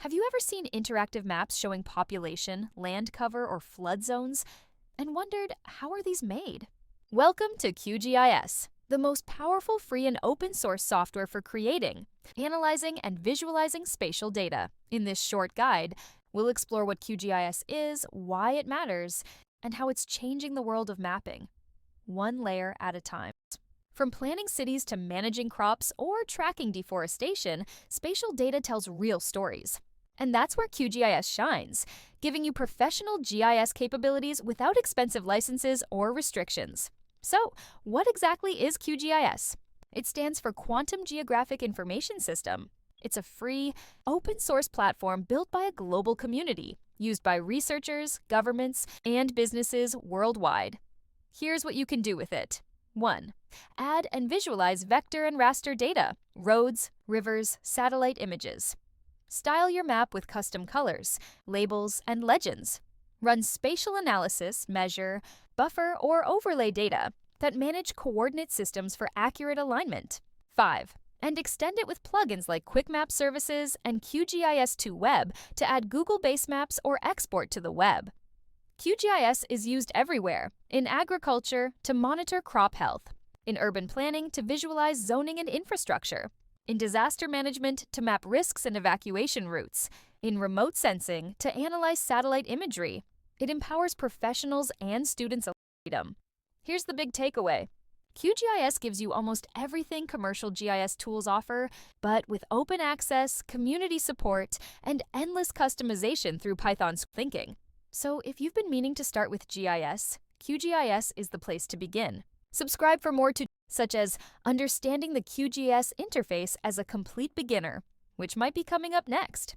Have you ever seen interactive maps showing population, land cover, or flood zones, and wondered, how are these made? Welcome to QGIS, the most powerful free and open source software for creating, analyzing, and visualizing spatial data. In this short guide, we'll explore what QGIS is, why it matters, and how it's changing the world of mapping, one layer at a time. From planning cities to managing crops or tracking deforestation, spatial data tells real stories. And that's where QGIS shines, giving you professional GIS capabilities without expensive licenses or restrictions. So, what exactly is QGIS? It stands for Quantum Geographic Information System. It's a free, open-source platform built by a global community, used by researchers, governments, and businesses worldwide. Here's what you can do with it. 1. Add and visualize vector and raster data, roads, rivers, satellite images. Style your map with custom colors, labels, and legends. Run spatial analysis, measure, buffer, or overlay data that manage coordinate systems for accurate alignment. 5. And extend it with plugins like QuickMap Services and QGIS2Web to add Google-based maps or export to the web. QGIS is used everywhere, in agriculture to monitor crop health, in urban planning to visualize zoning and infrastructure, in disaster management to map risks and evacuation routes, in remote sensing to analyze satellite imagery. It empowers professionals and students alike. Here's the big takeaway. QGIS gives you almost everything commercial GIS tools offer, but with open access, community support, and endless customization through Python's thinking. So if you've been meaning to start with GIS, QGIS is the place to begin. Subscribe for more tutorials such as understanding the QGIS interface as a complete beginner, which might be coming up next.